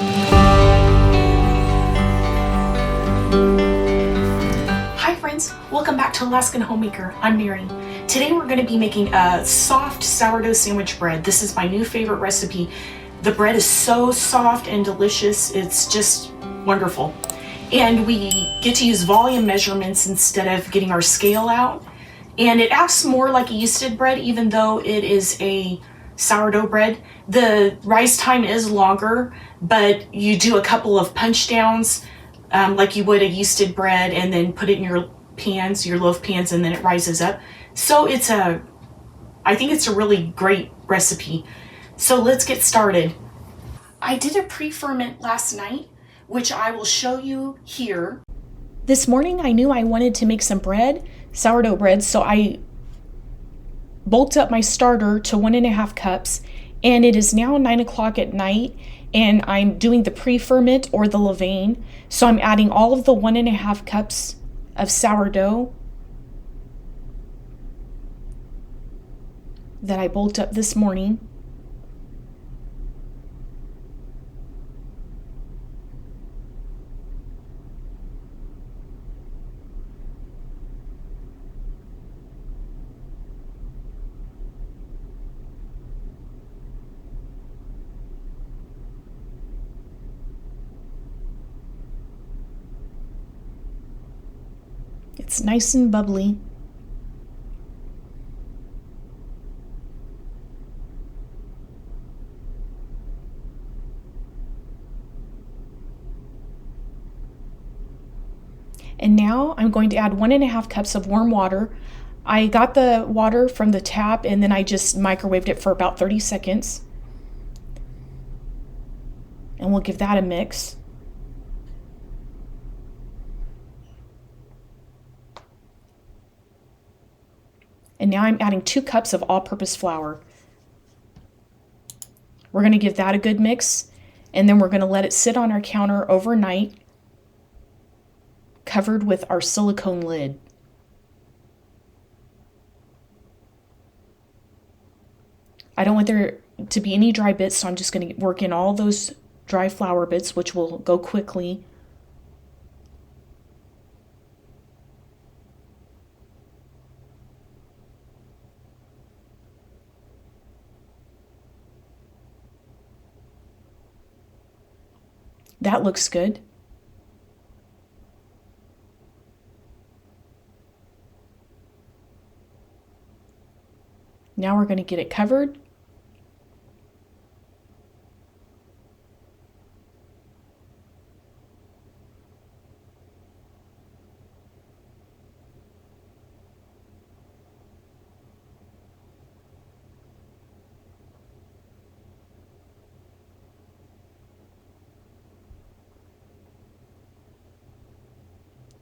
Hi friends, welcome back to Alaskan Homemaker. I'm Mary. Today we're going to be making a soft sourdough sandwich bread. This is my new favorite recipe. The bread is so soft and delicious, it's just wonderful. And we get to use volume measurements instead of getting our scale out. And it acts more like a yeasted bread, even though it is a sourdough bread. The rise time is longer, but you do a couple of punch downs like you would a yeasted bread, and then put it in your pans, your loaf pans, and then it rises up. So I think it's a really great recipe. So let's get started. I did a pre-ferment last night, which I will show you here. This morning I knew I wanted to make some bread, sourdough bread, so I bulked up my starter to 1.5 cups, and it is now 9 o'clock at night, and I'm doing the pre-ferment or the levain. So I'm adding all of the 1.5 cups of sourdough that I bulked up this morning. It's nice and bubbly. And now I'm going to add 1.5 cups of warm water. I got the water from the tap and then I just microwaved it for about 30 seconds. And we'll give that a mix. And now I'm adding 2 cups of all-purpose flour. We're going to give that a good mix, and then we're going to let it sit on our counter overnight, covered with our silicone lid. I don't want there to be any dry bits, so I'm just going to work in all those dry flour bits, which will go quickly. That looks good. Now we're going to get it covered.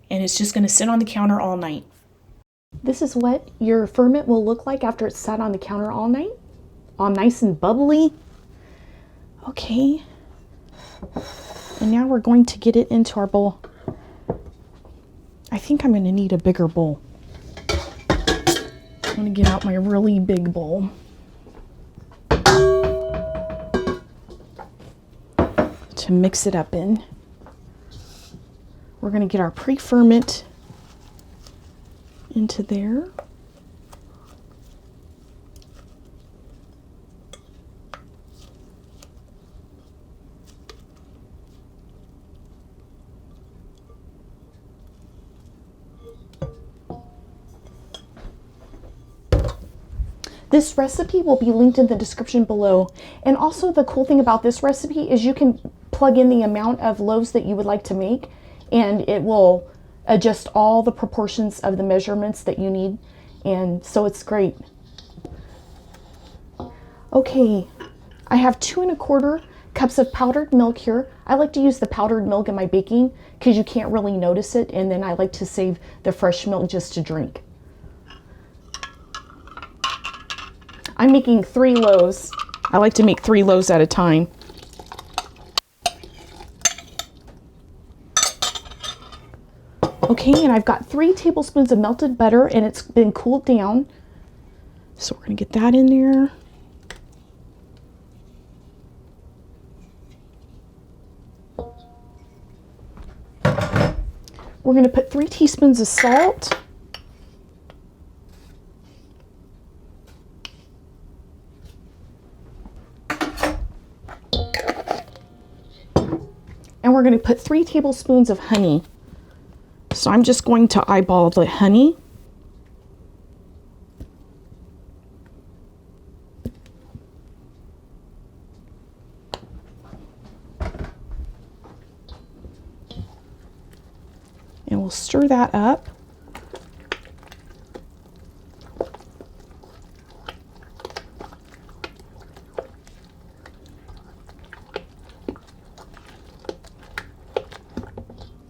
And it's just going to sit on the counter all night. This is what your ferment will look like after it's sat on the counter all night. All nice and bubbly. Okay. And now we're going to get it into our bowl. I think I'm going to need a bigger bowl. I'm going to get out my really big bowl to mix it up in. We're going to get our pre-ferment into there. This recipe will be linked in the description below. And also the cool thing about this recipe is you can plug in the amount of loaves that you would like to make, and it will adjust all the proportions of the measurements that you need, and so it's great. Okay, I have 2¼ cups of powdered milk here. I like to use the powdered milk in my baking because you can't really notice it, and then I like to save the fresh milk just to drink. I'm making 3 loaves. I like to make 3 loaves at a time. Okay, and I've got 3 tablespoons of melted butter, and it's been cooled down. So we're going to get that in there. We're going to put 3 teaspoons of salt. And we're going to put 3 tablespoons of honey. So I'm just going to eyeball the honey. And we'll stir that up.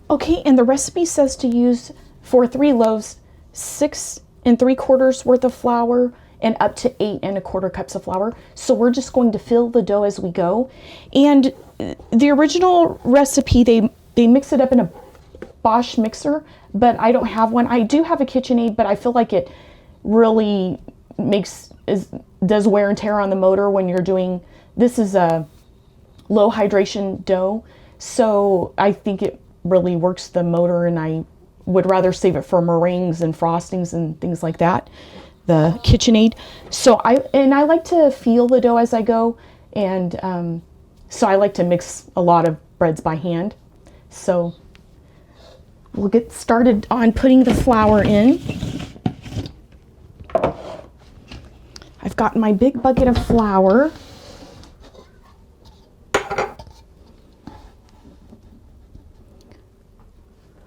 Okay, and the recipe says to use for 3 loaves 6 3/4 worth of flour and up to 8 1/4 cups of flour. So we're just going to fill the dough as we go. And the original recipe, they mix it up in a Bosch mixer, but I don't have one. I do have a KitchenAid, but I feel like it really does wear and tear on the motor when you're doing, this is a low hydration dough, so I think it really works the motor, and I would rather save it for meringues and frostings and things like that, the KitchenAid. So I like to feel the dough as I go, and so I like to mix a lot of breads by hand. So we'll get started on putting the flour in. I've got my big bucket of flour.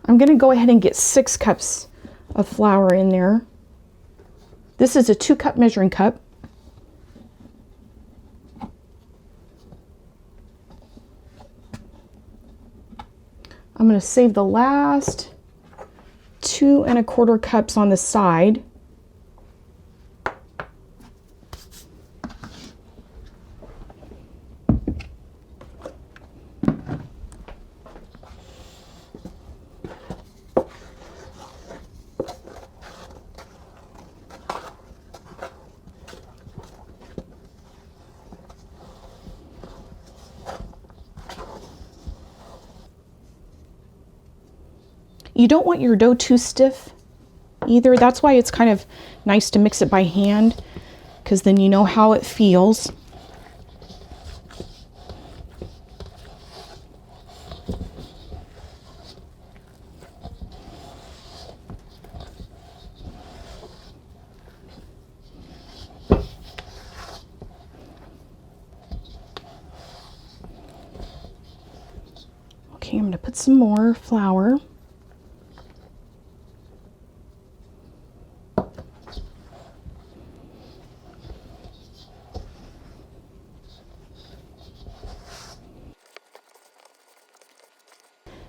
I'm going to go ahead and get 6 cups of flour in there. This is a 2-cup measuring cup. I'm going to save the last 2 1/4 cups on the side. You don't want your dough too stiff either. That's why it's kind of nice to mix it by hand, because then you know how it feels. Okay, I'm going to put some more flour.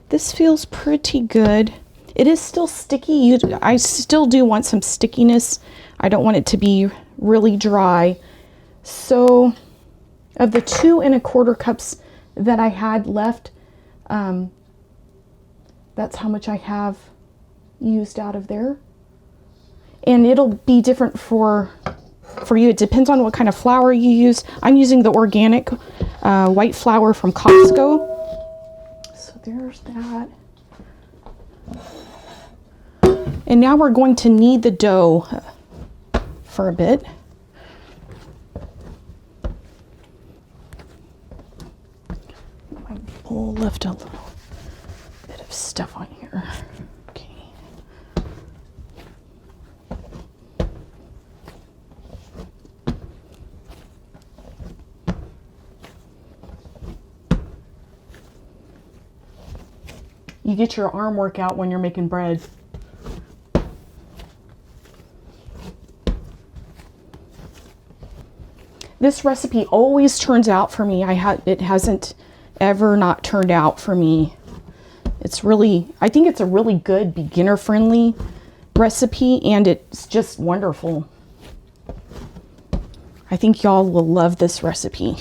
This feels pretty good. It is still sticky. I still do want some stickiness. I don't want it to be really dry. So of the 2 1/4 cups that I had left, that's how much I have used out of there. And it'll be different for you. It depends on what kind of flour you use. I'm using the organic white flour from Costco. There's that. And now we're going to knead the dough for a bit. My bowl left a little bit of stuff on here. Okay. You get your arm workout when you're making bread. This recipe always turns out for me. It hasn't ever not turned out for me. It's really, I think it's a really good beginner-friendly recipe, and it's just wonderful. I think y'all will love this recipe.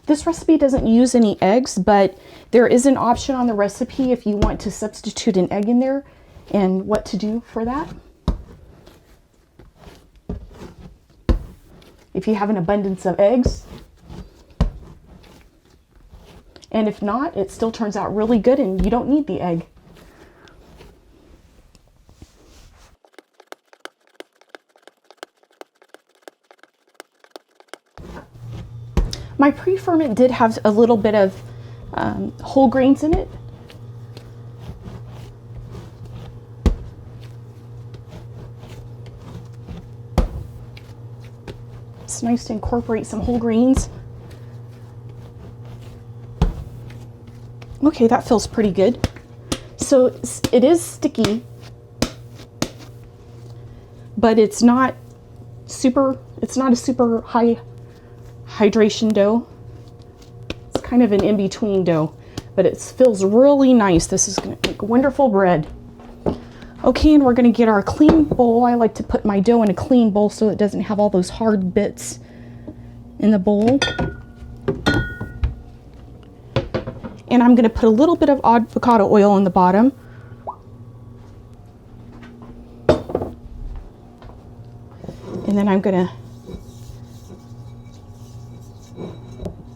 This recipe doesn't use any eggs, but there is an option on the recipe if you want to substitute an egg in there, and what to do for that. If you have an abundance of eggs, And if not, it still turns out really good and you don't need the egg. My Preferment did have a little bit of whole grains in it. It's nice to incorporate some whole grains. Okay, that feels pretty good. So it is sticky, but it's not a super high hydration dough. It's kind of an in-between dough, but it feels really nice. This is gonna make wonderful bread. Okay, and we're gonna get our clean bowl. I like to put my dough in a clean bowl so it doesn't have all those hard bits in the bowl. And I'm gonna put a little bit of avocado oil in the bottom. And then I'm gonna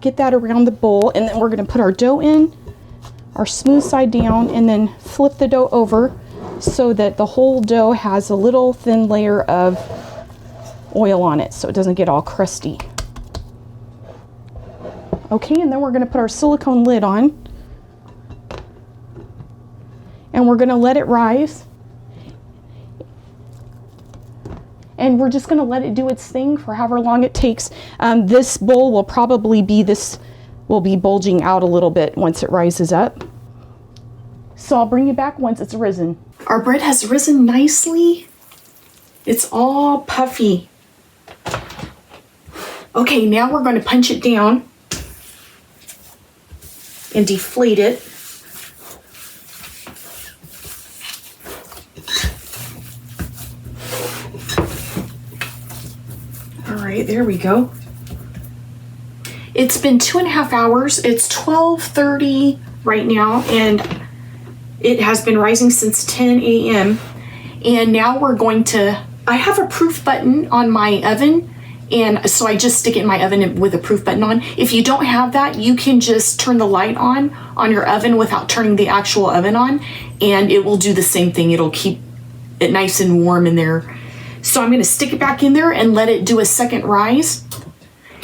get that around the bowl, and then we're gonna put our dough in, our smooth side down, and then flip the dough over so that the whole dough has a little thin layer of oil on it so it doesn't get all crusty. Okay, and then we're gonna put our silicone lid on, and we're gonna let it rise. And we're just gonna let it do its thing for however long it takes. This bowl will probably be bulging out a little bit once it rises up. So I'll bring you back once it's risen. Our bread has risen nicely. It's all puffy. Okay, now we're gonna punch it down and deflate it. All right, there we go. It's been 2.5 hours. It's 12:30 right now, and it has been rising since 10 a.m. And now we're going to, I have a proof button on my oven, and so I just stick it in my oven with a proof button on. If you don't have that, you can just turn the light on your oven without turning the actual oven on, and it will do the same thing. It'll keep it nice and warm in there. So I'm gonna stick it back in there and let it do a second rise,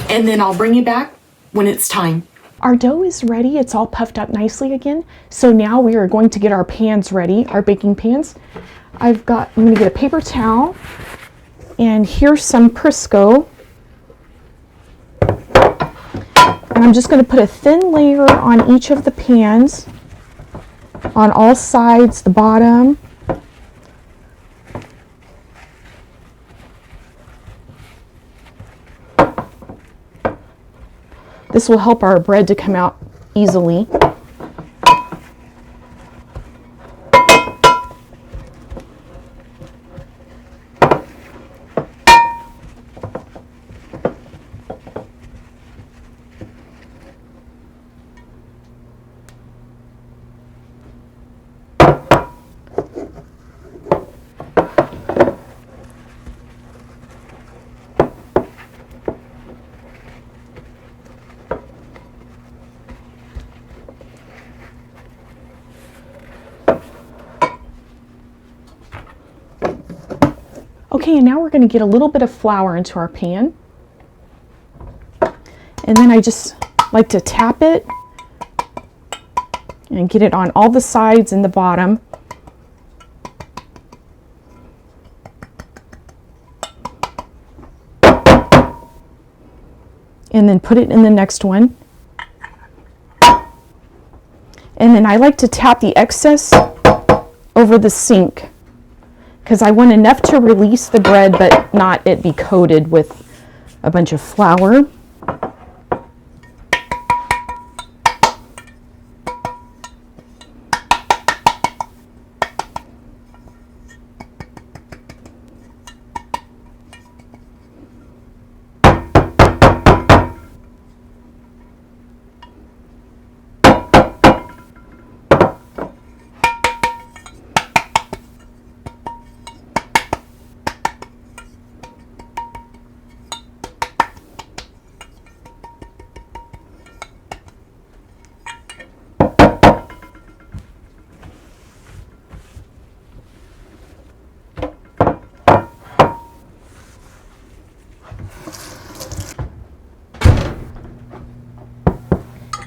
and then I'll bring you back when it's time. Our dough is ready. It's all puffed up nicely again. So now we are going to get our pans ready, our baking pans. I'm gonna get a paper towel, and here's some Crisco. And I'm just gonna put a thin layer on each of the pans, on all sides, the bottom. This will help our bread to come out easily. Okay, and now we're going to get a little bit of flour into our pan. And then I just like to tap it and get it on all the sides and the bottom. And then put it in the next one. And then I like to tap the excess over the sink, because I want enough to release the bread, but not it be coated with a bunch of flour.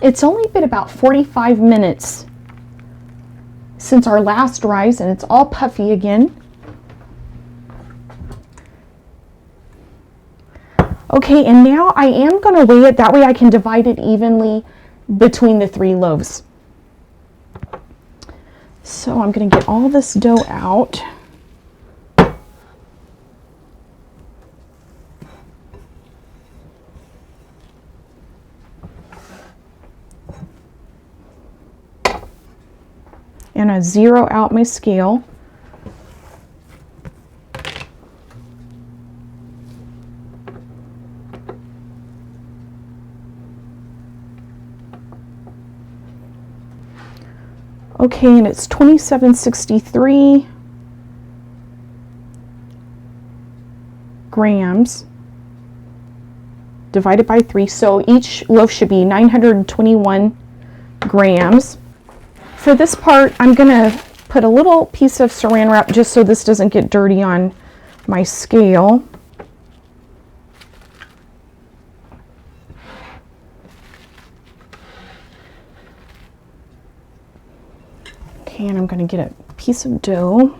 It's only been about 45 minutes since our last rise, and it's all puffy again. Okay, and now I am going to weigh it. That way I can divide it evenly between the 3 loaves. So I'm going to get all this dough out. And I zero out my scale. Okay, and it's 2763 grams divided by 3. So each loaf should be 921 grams. For this part, I'm going to put a little piece of Saran Wrap just so this doesn't get dirty on my scale. Okay, and I'm going to get a piece of dough.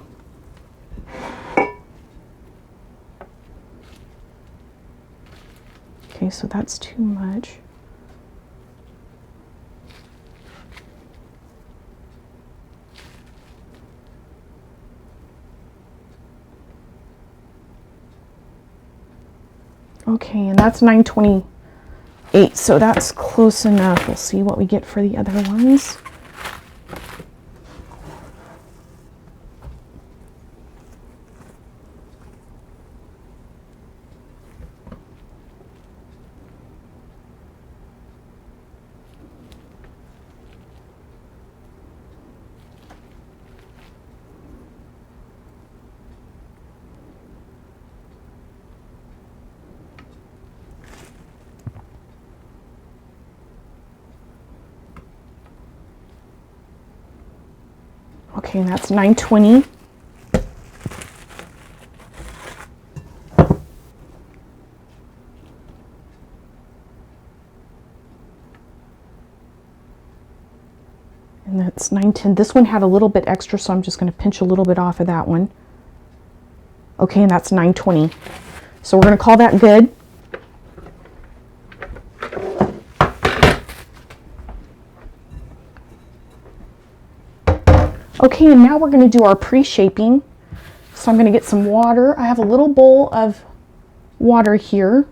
Okay, so that's too much. Okay, and that's 928, so that's close enough. We'll see what we get for the other ones. Okay, and that's 920. And that's 910. This one had a little bit extra, so I'm just going to pinch a little bit off of that one. Okay, and that's 920. So we're going to call that good. Okay, and now we're going to do our pre-shaping. So I'm going to get some water. I have a little bowl of water here.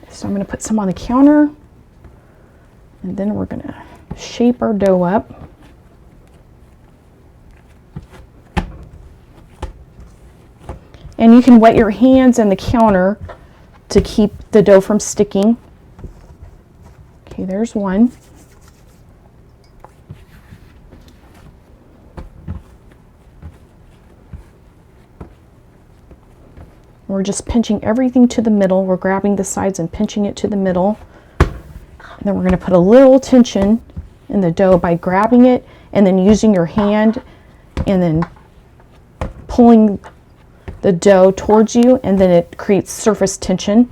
So I'm going to put some on the counter. And then we're going to shape our dough up. And you can wet your hands and the counter to keep the dough from sticking. Okay, there's one. We're just pinching everything to the middle. We're grabbing the sides and pinching it to the middle. And then we're going to put a little tension in the dough by grabbing it and then using your hand and then pulling the dough towards you, and then it creates surface tension.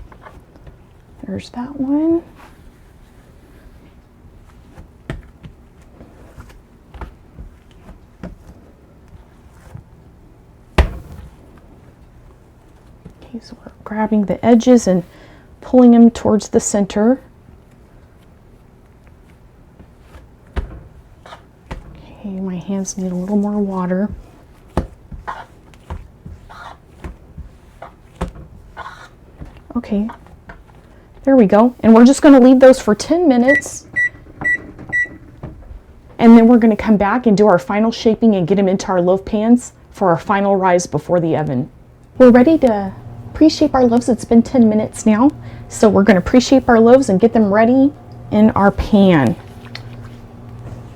There's that one. Okay, so we're grabbing the edges and pulling them towards the center. Okay, my hands need a little more water. Okay, there we go. And we're just going to leave those for 10 minutes. And then we're going to come back and do our final shaping and get them into our loaf pans for our final rise before the oven. We're ready to pre-shape our loaves. It's been 10 minutes now. So we're going to pre-shape our loaves and get them ready in our pan.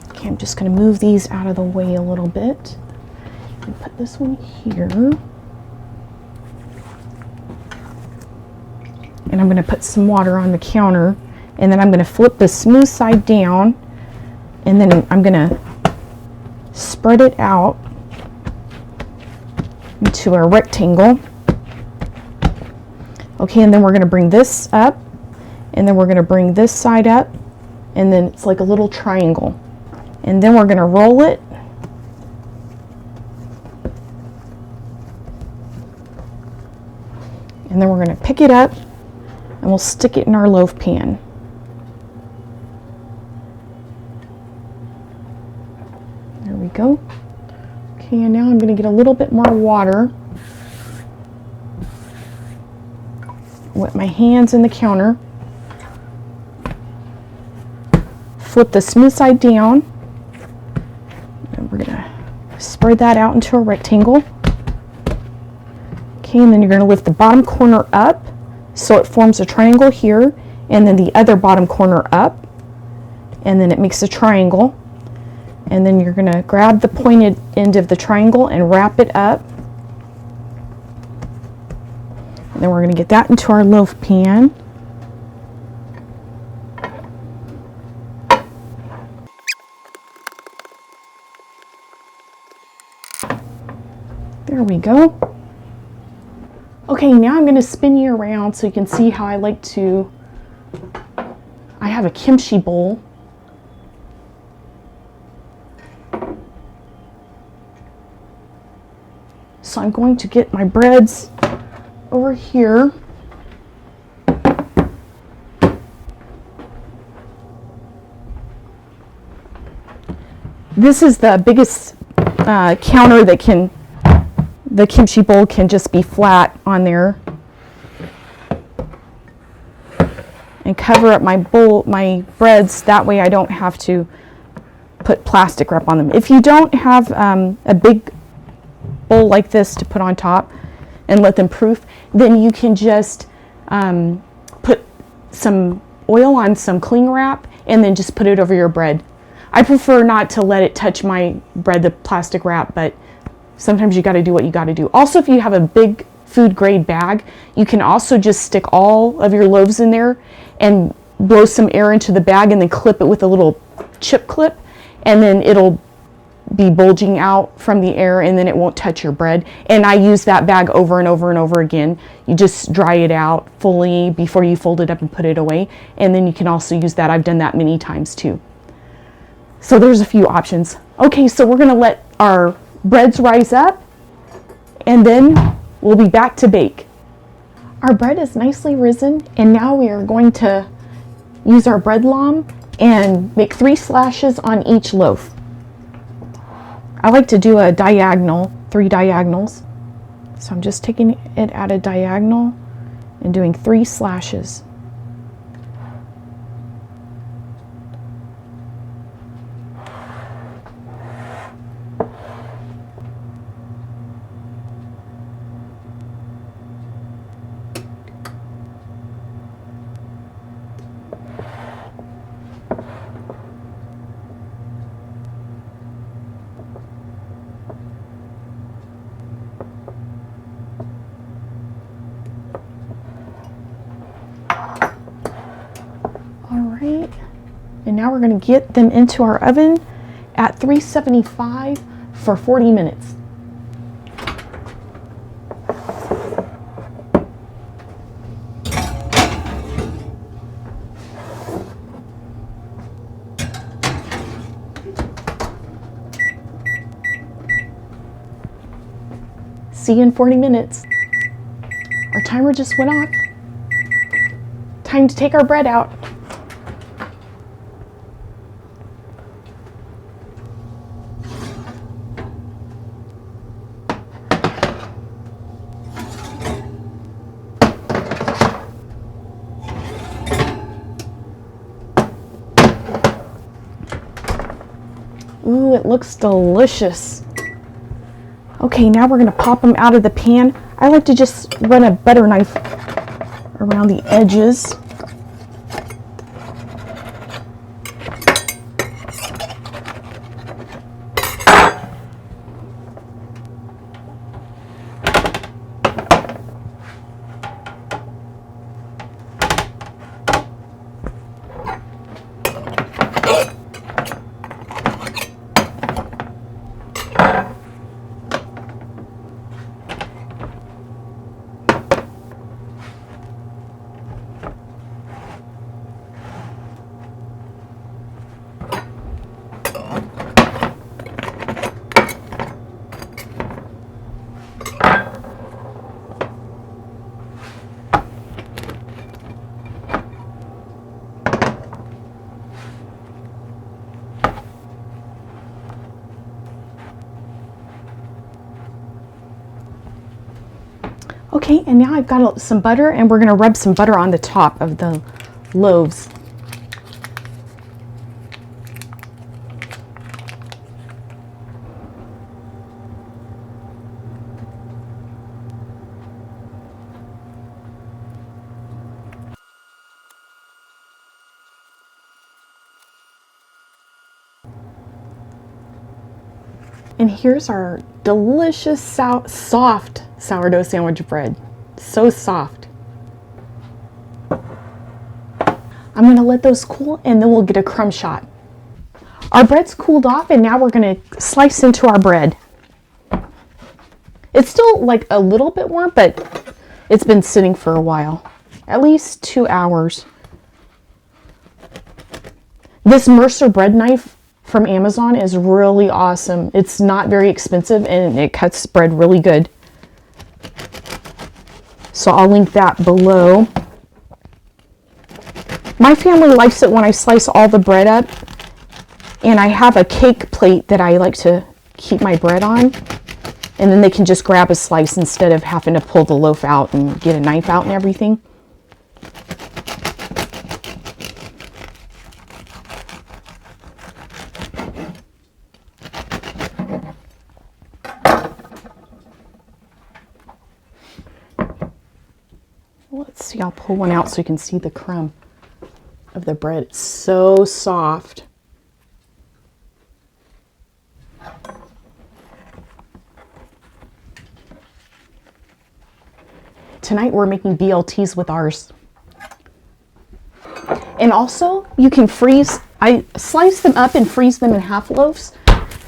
Okay, I'm just going to move these out of the way a little bit. And put this one here. And I'm going to put some water on the counter, and then I'm going to flip the smooth side down, and then I'm going to spread it out into a rectangle. Okay, and then we're going to bring this up, and then we're going to bring this side up, and then it's like a little triangle. And then we're going to roll it. And then we're going to pick it up and we'll stick it in our loaf pan. There we go. Okay, and now I'm going to get a little bit more water. Wet my hands in the counter. Flip the smooth side down. And we're going to spread that out into a rectangle. Okay, and then you're going to lift the bottom corner up so it forms a triangle here, and then the other bottom corner up, and then it makes a triangle. And then you're going to grab the pointed end of the triangle and wrap it up. And then we're going to get that into our loaf pan. There we go. Okay, now I'm going to spin you around so you can see how I like to. I have a kimchi bowl. So I'm going to get my breads over here. This is the biggest counter that can, the kimchi bowl can just be flat on there. And cover up my bowl, my breads, that way I don't have to put plastic wrap on them. If you don't have a big bowl like this to put on top and let them proof, then you can just put some oil on some cling wrap and then just put it over your bread. I prefer not to let it touch my bread, the plastic wrap, but sometimes you got to do what you got to do. Also, if you have a big food grade bag, you can also just stick all of your loaves in there and blow some air into the bag and then clip it with a little chip clip, and then it'll be bulging out from the air and then it won't touch your bread. And I use that bag over and over and over again. You just dry it out fully before you fold it up and put it away, and then you can also use that. I've done that many times too. So there's a few options. Okay, so we're going to let our breads rise up and then we'll be back to bake. Our bread is nicely risen, and now we are going to use our bread loam and make 3 slashes on each loaf. I like to do a diagonal, 3 diagonals. So I'm just taking it at a diagonal and doing 3 slashes. Alright, and now we're going to get them into our oven at 375 for 40 minutes. See you in 40 minutes. Our timer just went off. Time to take our bread out. Ooh, it looks delicious. Okay, now we're going to pop them out of the pan. I like to just run a butter knife around the edges. Okay, and now I've got some butter, and we're going to rub some butter on the top of the loaves. And here's our delicious soft sourdough sandwich bread. So soft. I'm going to let those cool, and then we'll get a crumb shot. Our bread's cooled off, and now we're going to slice into our bread. It's still like a little bit warm, but it's been sitting for a while. At least 2 hours. This Mercer bread knife from Amazon is really awesome. It's not very expensive, and it cuts bread really good. So I'll link that below. My family likes it when I slice all the bread up, and I have a cake plate that I like to keep my bread on, and then they can just grab a slice instead of having to pull the loaf out and get a knife out and everything. Let's see, I'll pull one out so you can see the crumb of the bread. It's so soft. Tonight we're making BLTs with ours. And also, you can freeze. I slice them up and freeze them in half loaves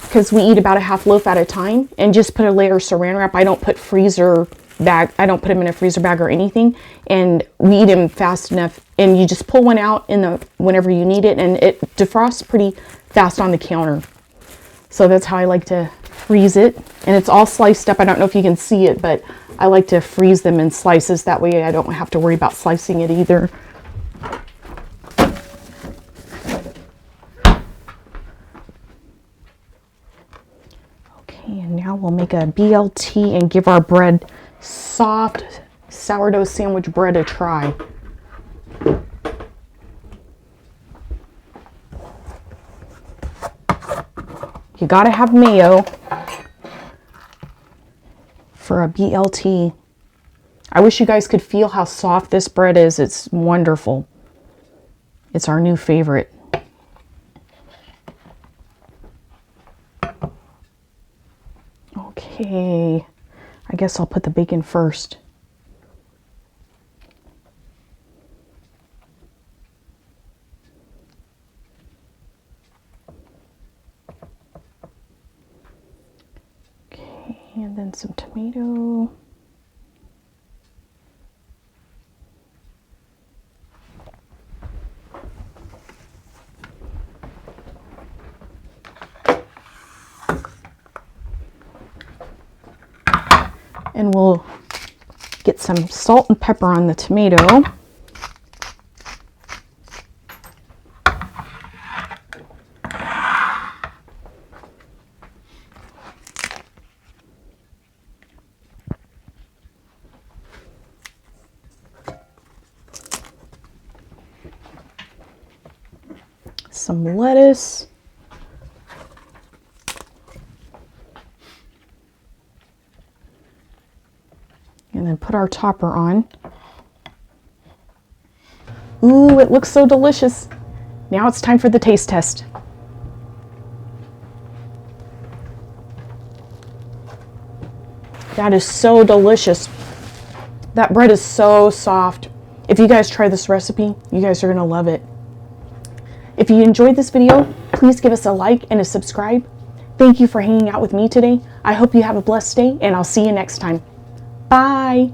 because we eat about a half loaf at a time, and just put a layer of Saran Wrap. I don't put freezer bag. I don't put them in a freezer bag or anything, and we eat them fast enough. And you just pull one out whenever you need it, and it defrosts pretty fast on the counter. So that's how I like to freeze it, and it's all sliced up. I don't know if you can see it, but I like to freeze them in slices. That way I don't have to worry about slicing it either. Okay, and now we'll make a BLT and give our bread, soft sourdough sandwich bread, a try. You gotta have mayo for a BLT. I wish you guys could feel how soft this bread is. It's wonderful. It's our new favorite. Okay, I guess I'll put the bacon first. And then some tomato. And we'll get some salt and pepper on the tomato. Some lettuce. And then put our topper on. Ooh, it looks so delicious. Now it's time for the taste test. That is so delicious. That bread is so soft. If you guys try this recipe, you guys are gonna love it. If you enjoyed this video, please give us a like and a subscribe. Thank you for hanging out with me today. I hope you have a blessed day, and I'll see you next time. Bye.